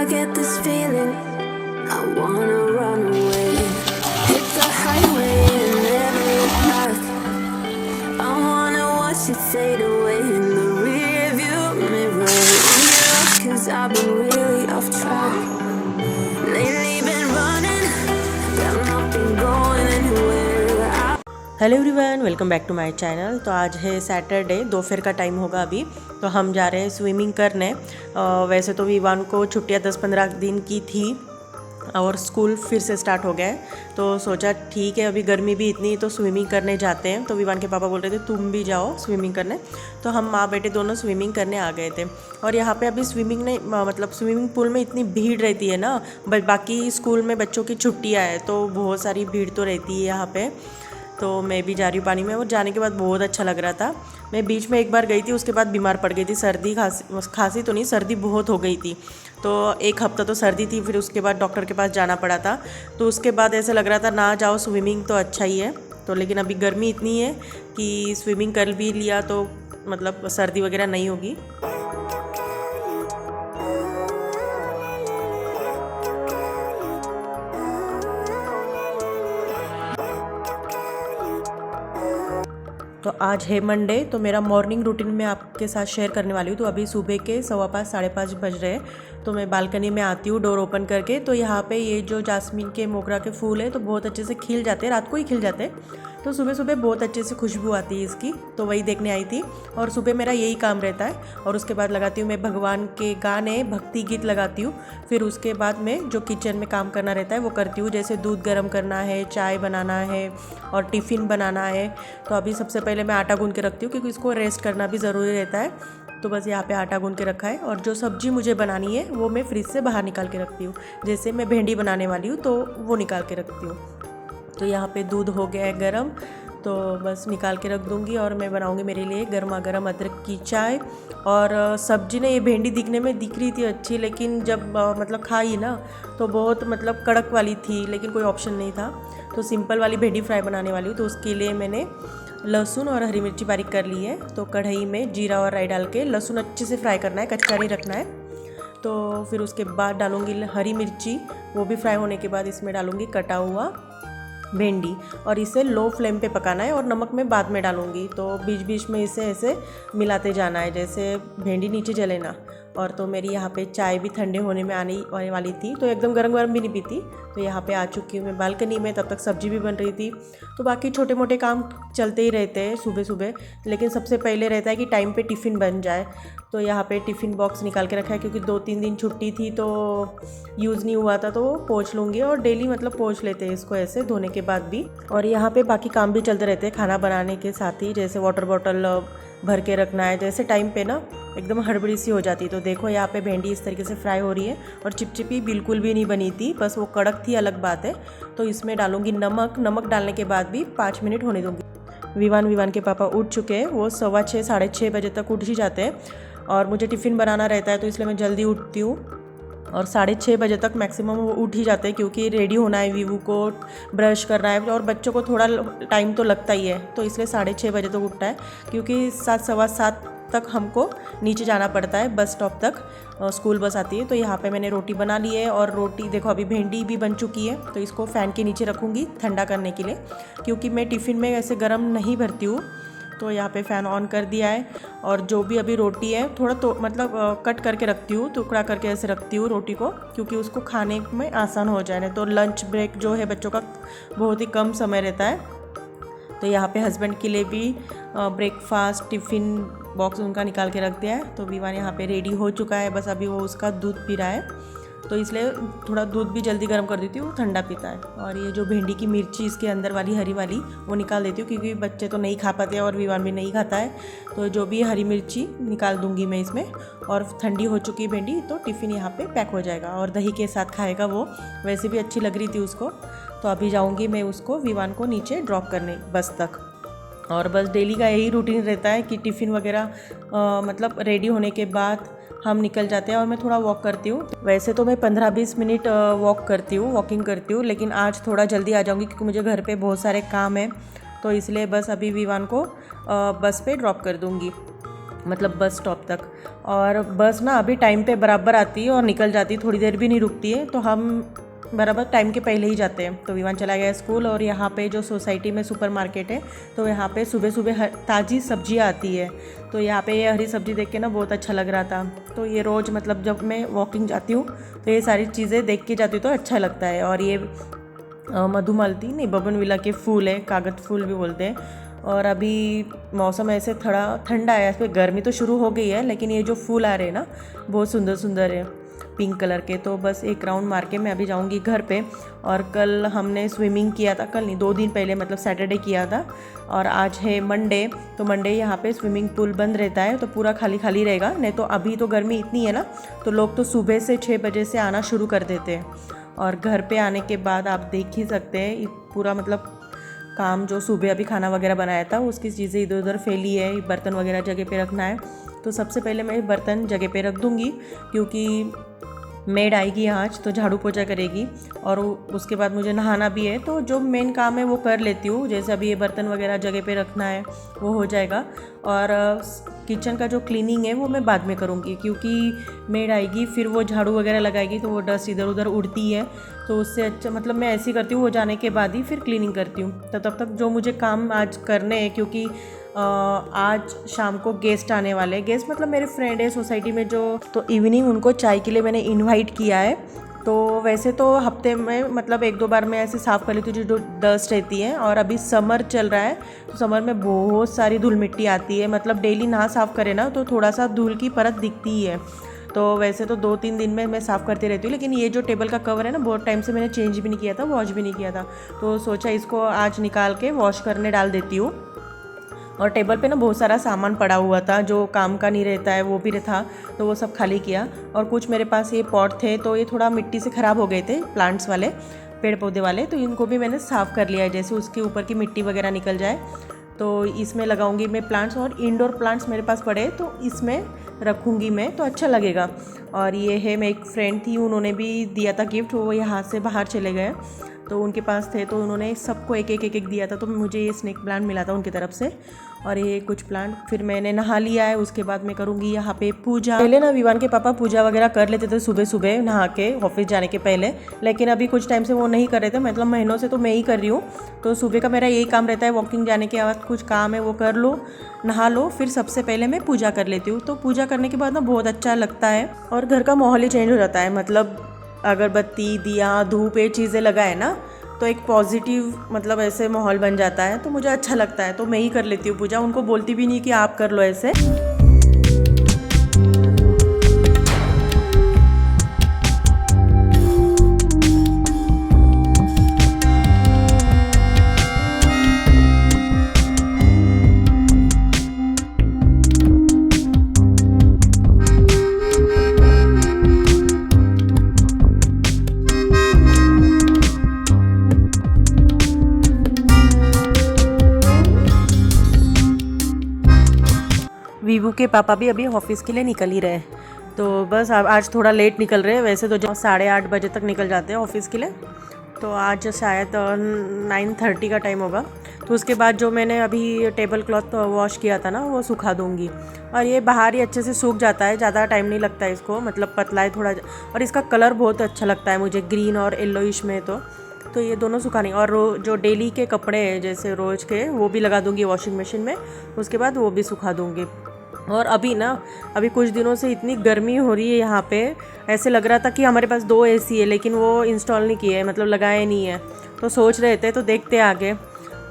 I get this feeling I wanna run away. Hit the highway and never look back. I wanna watch it fade away in the rearview mirror. I'm lost 'cause I've been really off track. Lately been running, got nothing going anywhere. Hello everyone, welcome back to my channel. तो आज है Saturday, दोपहर का time होगा अभी। तो हम जा रहे हैं स्विमिंग करने। वैसे तो विवान को छुट्टियां 10-15 दिन की थी और स्कूल फिर से स्टार्ट हो गया है, तो सोचा ठीक है अभी गर्मी भी इतनी तो स्विमिंग करने जाते हैं। तो विवान के पापा बोल रहे थे तुम भी जाओ स्विमिंग करने, तो हम माँ बेटे दोनों स्विमिंग करने आ गए थे। और यहाँ पे अभी स्विमिंग नहीं, मतलब स्विमिंग पूल में इतनी भीड़ रहती है ना, बाकी स्कूल में बच्चों की छुट्टियाँ हैं तो बहुत सारी भीड़ तो रहती है यहाँ पे। तो मैं भी जा रही हूँ पानी में, और जाने के बाद बहुत अच्छा लग रहा था। मैं बीच में एक बार गई थी, उसके बाद बीमार पड़ गई थी, सर्दी खांसी तो नहीं, सर्दी बहुत हो गई थी। तो एक हफ्ता तो सर्दी थी, फिर उसके बाद डॉक्टर के पास जाना पड़ा था। तो उसके बाद ऐसा लग रहा था ना जाओ स्विमिंग तो अच्छा ही है। तो लेकिन अभी गर्मी इतनी है कि स्विमिंग कर भी लिया तो मतलब सर्दी वगैरह नहीं होगी। तो आज है मंडे, तो मेरा मॉर्निंग रूटीन मैं आपके साथ शेयर करने वाली हूँ। तो अभी सुबह के 5:15 5:30 बज रहे हैं। तो मैं बालकनी में आती हूँ डोर ओपन करके। तो यहाँ पे ये जो जास्मीन के मोगरा के फूल है तो बहुत अच्छे से खिल जाते हैं, रात को ही खिल जाते हैं। तो सुबह सुबह बहुत अच्छे से खुशबू आती है इसकी, तो वही देखने आई थी। और सुबह मेरा यही काम रहता है। और उसके बाद लगाती हूँ मैं भगवान के गाने, भक्ति गीत लगाती हूँ। फिर उसके बाद में जो किचन में काम करना रहता है वो करती हूँ, जैसे दूध गर्म करना है, चाय बनाना है और टिफ़िन बनाना है। तो अभी सबसे पहले मैं आटा गूंद के रखती हूँ क्योंकि इसको रेस्ट करना भी ज़रूरी रहता है। तो बस यहाँ पे आटा गूंद के रखा है। और जो सब्ज़ी मुझे बनानी है वो मैं फ्रिज से बाहर निकाल के रखती हूँ। जैसे मैं भिंडी बनाने वाली हूँ तो वो निकाल के रखती हूँ। तो यहाँ पे दूध हो गया है गरम, तो बस निकाल के रख दूँगी। और मैं बनाऊँगी मेरे लिए गर्मा गर्म अदरक की चाय। और सब्जी ने ये भिंडी दिखने में दिख रही थी अच्छी, लेकिन जब मतलब खाई ना तो बहुत मतलब कड़क वाली थी, लेकिन कोई ऑप्शन नहीं था। तो सिंपल वाली भिंडी फ्राई बनाने वाली हूँ। तो उसके लिए मैंने लहसुन और हरी मिर्ची बारीक कर ली है। तो कढ़ाई में जीरा और राई डाल के लहसुन अच्छे से फ्राई करना है, कच्चा नहीं रखना है। तो फिर उसके बाद डालूँगी हरी मिर्ची, वो भी फ्राई होने के बाद इसमें डालूँगी कटा हुआ भिंडी, और इसे लो फ्लेम पे पकाना है। और नमक मैं बाद में डालूँगी। तो बीच बीच में इसे ऐसे मिलाते जाना है जैसे भिंडी नीचे जले ना। और तो मेरी यहाँ पे चाय भी ठंडे होने में आने वाली थी, तो एकदम गरम गरम भी नहीं पीती। तो यहाँ पे आ चुकी हूँ मैं बालकनी में, तब तक सब्जी भी बन रही थी। तो बाकी छोटे मोटे काम चलते ही रहते हैं सुबह सुबह, लेकिन सबसे पहले रहता है कि टाइम पे टिफ़िन बन जाए। तो यहाँ पे टिफ़िन बॉक्स निकाल के रखा है क्योंकि 2-3 दिन छुट्टी थी तो यूज़ नहीं हुआ था, तो वो पोंछ लूँगी। और डेली मतलब पोंछ लेते हैं इसको ऐसे धोने के बाद भी। और यहाँ पे बाकी काम भी चलते रहते हैं खाना बनाने के साथ ही, जैसे वाटर बॉटल भर के रखना है। जैसे टाइम पे ना एकदम हड़बड़ी सी हो जाती। तो देखो यहाँ पे भिंडी इस तरीके से फ्राई हो रही है और चिपचिपी बिल्कुल भी नहीं बनी थी, बस वो कड़क थी, अलग बात है। तो इसमें डालूँगी नमक। नमक डालने के बाद भी 5 मिनट होने दूँगी। विवान के पापा उठ चुके हैं, वो 6:15 6:30 बजे तक उठ ही जाते हैं। और मुझे टिफ़िन बनाना रहता है तो इसलिए मैं जल्दी उठती हूँ। और 6:30 बजे तक मैक्सिमम वो उठ ही जाते हैं क्योंकि रेडी होना है, वीवू को ब्रश करना है और बच्चों को थोड़ा टाइम तो लगता ही है। तो इसलिए 6:30 बजे तक उठता है क्योंकि 7 सवा 7 तक हमको नीचे जाना पड़ता है बस स्टॉप तक, स्कूल बस आती है। तो यहाँ पे मैंने रोटी बना ली है। और रोटी देखो अभी भिंडी भी बन चुकी है, तो इसको फ़ैन के नीचे रखूँगी ठंडा करने के लिए, क्योंकि मैं टिफ़िन में ऐसे गर्म नहीं भरती हूँ। तो यहाँ पे फ़ैन ऑन कर दिया है। और जो भी अभी रोटी है थोड़ा तो मतलब कट करके रखती हूँ, टुकड़ा करके ऐसे रखती हूँ रोटी को, क्योंकि उसको खाने में आसान हो जाए। तो लंच ब्रेक जो है बच्चों का बहुत ही कम समय रहता है। तो यहाँ पे हस्बैंड के लिए भी ब्रेकफास्ट टिफ़िन बॉक्स उनका निकाल के रख दिया है। तो विवान यहाँ पे रेडी हो चुका है, बस अभी वो उसका दूध पी रहा है। तो इसलिए थोड़ा दूध भी जल्दी गर्म कर देती हूँ, वो ठंडा पीता है। और ये जो भिंडी की मिर्ची इसके अंदर वाली हरी वाली वो निकाल देती हूँ क्योंकि बच्चे तो नहीं खा पाते और विवान भी नहीं खाता है। तो जो भी हरी मिर्ची निकाल दूँगी मैं इसमें। और ठंडी हो चुकी भिंडी, तो टिफ़िन यहाँ पे पैक हो जाएगा और दही के साथ खाएगा वो, वैसे भी अच्छी लग रही थी उसको। तो अभी जाऊँगी मैं उसको विवान को नीचे ड्रॉप करने बस तक। और बस डेली का यही रूटीन रहता है कि टिफ़िन वगैरह मतलब रेडी होने के बाद हम निकल जाते हैं और मैं थोड़ा वॉक करती हूँ। वैसे तो मैं 15-20 मिनट वॉकिंग करती हूँ, लेकिन आज थोड़ा जल्दी आ जाऊँगी क्योंकि मुझे घर पे बहुत सारे काम हैं। तो इसलिए बस अभी विवान को बस पे ड्रॉप कर दूँगी। मतलब बस स्टॉप तक। और बस ना अभी टाइम पे बराबर आती है और निकल जाती है, थोड़ी देर भी नहीं रुकती है, तो हम बराबर टाइम के पहले ही जाते हैं। तो विवान चला गया स्कूल, और यहाँ पे जो सोसाइटी में सुपर मार्केट है, तो यहाँ पे सुबह सुबह ताज़ी सब्जियाँ आती है। तो यहाँ पे ये हरी सब्जी देख के ना बहुत अच्छा लग रहा था। तो ये रोज़ मतलब जब मैं वॉकिंग जाती हूँ तो ये सारी चीज़ें देख के जाती हूँ तो अच्छा लगता है। और ये मधुमालती नहीं, बबनविला के फूल है, कागज फूल भी बोलते हैं। और अभी मौसम ऐसे थोड़ा ठंडा है, इस पर गर्मी तो शुरू हो गई है, लेकिन ये जो फूल आ रहे हैं ना बहुत सुंदर सुंदर है, पिंक कलर के। तो बस एक राउंड मार के मैं अभी जाऊंगी घर पे। और कल हमने स्विमिंग किया था, कल नहीं 2 दिन पहले मतलब सैटरडे किया था, और आज है मंडे। तो मंडे यहाँ पे स्विमिंग पूल बंद रहता है, तो पूरा खाली खाली रहेगा। नहीं तो अभी तो गर्मी इतनी है ना, तो लोग तो सुबह से 6 बजे से आना शुरू कर देते हैं। और घर पे आने के बाद आप देख ही सकते हैं पूरा मतलब काम जो सुबह अभी खाना वगैरह बनाया था उसकी चीज़ें इधर उधर फैली है, बर्तन वगैरह जगह पे रखना है। तो सबसे पहले मैं बर्तन जगह पे रख दूँगी, क्योंकि मेड आएगी आज तो झाड़ू पोछा करेगी, और उसके बाद मुझे नहाना भी है। तो जो मेन काम है वो कर लेती हूँ, जैसे अभी ये बर्तन वगैरह जगह पे रखना है वो हो जाएगा। और किचन का जो क्लीनिंग है वो मैं बाद में करूँगी, क्योंकि मेड आएगी फिर वो झाड़ू वगैरह लगाएगी तो वो डस्ट इधर उधर उड़ती है। तो उससे अच्छा मतलब मैं ऐसे ही करती हूँ, वो जाने के बाद ही फिर क्लीनिंग करती हूँ। तो तब तक जो मुझे काम आज करने हैं, क्योंकि आज शाम को गेस्ट आने वाले हैं। गेस्ट मतलब मेरे फ्रेंड है सोसाइटी में जो, तो इवनिंग उनको चाय के लिए मैंने इनवाइट किया है। तो वैसे तो हफ्ते में मतलब 1-2 बार मैं ऐसे साफ़ कर लेती हूँ जो डस्ट रहती है। और अभी समर चल रहा है, तो समर में बहुत सारी धूल मिट्टी आती है, मतलब डेली ना साफ़ करें ना तो थोड़ा सा धूल की परत दिखती ही है। तो वैसे तो 2-3 दिन में मैं साफ़ करती रहती हूँ, लेकिन ये जो टेबल का कवर है ना बहुत टाइम से मैंने चेंज भी नहीं किया था, वॉश भी नहीं किया था। तो सोचा इसको आज निकाल के वॉश करने डाल देती हूँ। और टेबल पे ना बहुत सारा सामान पड़ा हुआ था जो काम का नहीं रहता है, वो भी था, तो वो सब खाली किया। और कुछ मेरे पास ये पॉट थे, तो ये थोड़ा मिट्टी से ख़राब हो गए थे, प्लांट्स वाले, पेड़ पौधे वाले, तो इनको भी मैंने साफ़ कर लिया है, जैसे उसके ऊपर की मिट्टी वगैरह निकल जाए। तो इसमें लगाऊंगी मैं प्लांट्स, और इंडोर प्लांट्स मेरे पास पड़े तो इसमें रखूंगी मैं, तो अच्छा लगेगा। और ये है, मैं एक फ्रेंड थी उन्होंने भी दिया था गिफ्ट, वो यहाँ से बाहर चले गए तो उनके पास थे, तो उन्होंने सबको एक एक दिया था। तो मुझे ये स्नेक प्लांट मिला था उनकी तरफ से, और ये कुछ प्लांट फिर मैंने नहा लिया है। उसके बाद मैं करूँगी यहाँ पे पूजा। पहले ना विवान के पापा पूजा वगैरह कर लेते थे सुबह सुबह नहा के ऑफिस जाने के पहले, लेकिन अभी कुछ टाइम से वो नहीं कर रहे थे, मतलब महीनों से तो मैं ही कर रही हूँ। तो सुबह का मेरा यही काम रहता है, वॉकिंग जाने के बाद कुछ काम है वो कर लो, नहा लो, फिर सबसे पहले मैं पूजा कर लेती हूँ। तो पूजा करने के बाद ना बहुत अच्छा लगता है, और घर का माहौल ही चेंज हो जाता है। मतलब अगरबत्ती, दिया, धूप, ये चीज़ें लगाए ना तो एक पॉजिटिव मतलब ऐसे माहौल बन जाता है, तो मुझे अच्छा लगता है। तो मैं ही कर लेती हूँ पूजा, उनको बोलती भी नहीं कि आप कर लो ऐसे। वीवू के पापा भी अभी ऑफिस के लिए निकल ही रहे हैं, तो बस अब आज थोड़ा लेट निकल रहे हैं। वैसे तो जो 8:30 बजे तक निकल जाते हैं ऑफिस के लिए, तो आज शायद 9:30 का टाइम होगा। तो उसके बाद जो मैंने अभी टेबल क्लॉथ वॉश किया था ना वो सुखा दूँगी। और ये बाहर ही अच्छे से सूख जाता है, ज़्यादा टाइम नहीं लगता है इसको, मतलब पतला है थोड़ा, और इसका कलर बहुत अच्छा लगता है मुझे, ग्रीन और येलोइश में। तो ये दोनों सुखाने, और जो डेली के कपड़े हैं जैसे रोज़ के, वो भी लगा दूँगी वॉशिंग मशीन में, उसके बाद वो भी सुखा दूँगी। और अभी कुछ दिनों से इतनी गर्मी हो रही है यहाँ पे, ऐसे लग रहा था कि हमारे पास 2 AC है, लेकिन वो इंस्टॉल नहीं किए, मतलब लगाए नहीं है। तो सोच रहे थे, तो देखते आगे।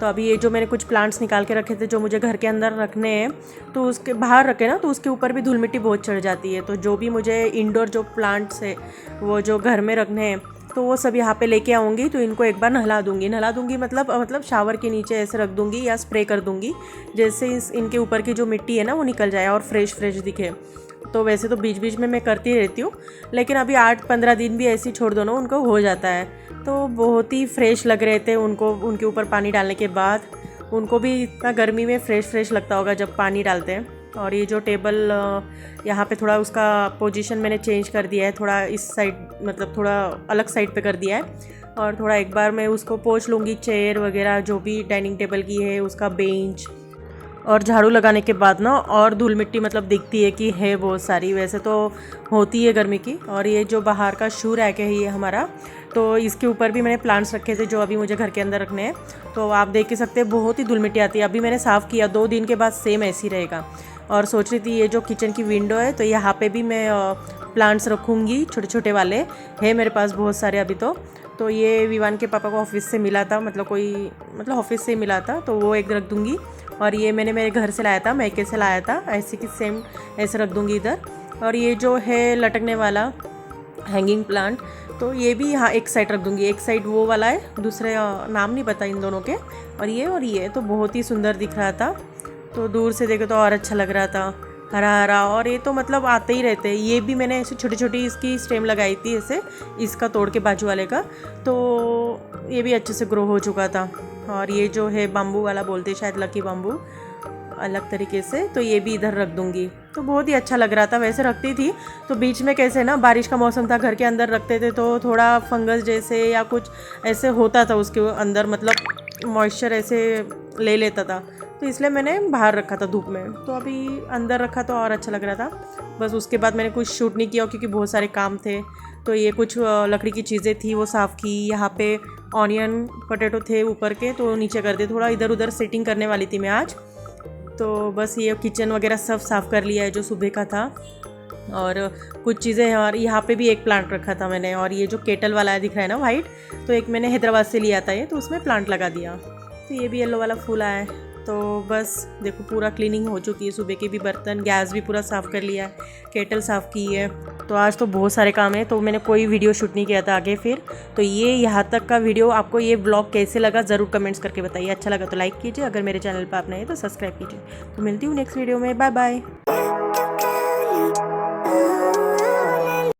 तो अभी ये जो मैंने कुछ प्लांट्स निकाल के रखे थे जो मुझे घर के अंदर रखने हैं, तो उसके बाहर रखे ना, तो उसके ऊपर भी धूल मिट्टी बहुत चढ़ जाती है। तो जो भी मुझे इंडोर जो प्लांट्स है वो जो घर में रखने हैं, तो वो सब यहाँ पे लेके आऊँगी। तो इनको एक बार नहला दूँगी मतलब शावर के नीचे ऐसे रख दूँगी या स्प्रे कर दूँगी, जैसे इनके ऊपर की जो मिट्टी है ना वो निकल जाए और फ्रेश दिखे। तो वैसे तो बीच बीच में मैं करती रहती हूँ, लेकिन अभी 8-15 दिन भी ऐसे ही छोड़ दो ना, उनको हो जाता है। तो बहुत ही फ्रेश लग रहे थे उनको, उनके ऊपर पानी डालने के बाद। उनको भी इतना गर्मी में फ्रेश लगता होगा जब पानी डालते हैं। और ये जो टेबल यहाँ पे थोड़ा उसका पोजीशन मैंने चेंज कर दिया है, थोड़ा इस साइड मतलब थोड़ा अलग साइड पे कर दिया है। और थोड़ा एक बार मैं उसको पोंछ लूँगी, चेयर वगैरह जो भी डाइनिंग टेबल की है, उसका बेंच, और झाड़ू लगाने के बाद ना और धूल मिट्टी मतलब दिखती है कि है बहुत सारी, वैसे तो होती है गर्मी की। और ये जो बाहर का शू रैक है ये हमारा, तो इसके ऊपर भी मैंने प्लांट्स रखे थे जो अभी मुझे घर के अंदर रखने हैं। तो आप देख ही सकते हैं बहुत ही धूल मिट्टी आती है। अभी मैंने साफ़ किया, 2 दिन के बाद सेम ऐसे ही रहेगा। और सोच रही थी ये जो किचन की विंडो है तो यहाँ पे भी मैं प्लांट्स रखूँगी, छोटे छोटे वाले है मेरे पास बहुत सारे अभी। तो ये विवान के पापा को ऑफिस से मिला था, मतलब ऑफिस से मिला था, तो वो एक रख दूँगी। और ये मैंने मेरे घर से लाया था, मैके से लाया था, ऐसे कि सेम ऐसे रख दूँगी इधर। और ये जो है लटकने वाला हैंगिंग प्लांट, तो ये भी यहाँ एक साइड रख दूँगी। एक साइड वो वाला है, दूसरे नाम नहीं पता इन दोनों के। और ये तो बहुत ही सुंदर दिख रहा था, तो दूर से देखे तो और अच्छा लग रहा था, हरा हरा। और ये तो मतलब आते ही रहते हैं। ये भी मैंने ऐसे छोटी छोटी इसकी स्टेम लगाई थी ऐसे, इसका तोड़ के बाजू वाले का, तो ये भी अच्छे से ग्रो हो चुका था। और ये जो है बाम्बू वाला बोलते हैं शायद, लकी बाम्बू अलग तरीके से, तो ये भी इधर रख दूँगी। तो बहुत ही अच्छा लग रहा था। वैसे रखती थी तो बीच में कैसे ना बारिश का मौसम था, घर के अंदर रखते थे तो थोड़ा फंगस जैसे या कुछ ऐसे होता था उसके अंदर, मतलब मॉइस्चर ऐसे ले लेता था, तो इसलिए मैंने बाहर रखा था धूप में। तो अभी अंदर रखा तो और अच्छा लग रहा था। बस उसके बाद मैंने कुछ शूट नहीं किया क्योंकि बहुत सारे काम थे। तो ये कुछ लकड़ी की चीज़ें थी वो साफ़ की। यहाँ पे ऑनियन पोटैटो थे ऊपर के, तो नीचे कर दिए। थोड़ा इधर उधर सेटिंग करने वाली थी मैं आज, तो बस ये किचन वगैरह सब साफ़ कर लिया है जो सुबह का था। और कुछ चीज़ें हैं, और यहाँ पे भी एक प्लांट रखा था मैंने। और ये जो केटल वाला दिख रहा है ना वाइट, तो एक मैंने हैदराबाद से लिया था ये, तो उसमें प्लांट लगा दिया। तो ये भी येलो वाला फूल आया है। तो बस देखो पूरा क्लीनिंग हो चुकी है। सुबह के भी बर्तन, गैस भी पूरा साफ़ कर लिया है, केटल साफ़ की है। तो आज तो बहुत सारे काम है, तो मैंने कोई वीडियो शूट नहीं किया था आगे फिर। तो ये यहाँ तक का वीडियो, आपको ये व्लॉग कैसे लगा ज़रूर कमेंट्स करके बताइए। अच्छा लगा तो लाइक कीजिए, अगर मेरे चैनल पर आप नए हैं तो सब्सक्राइब कीजिए। तो मिलती हूँ नेक्स्ट वीडियो में, बाय बाय।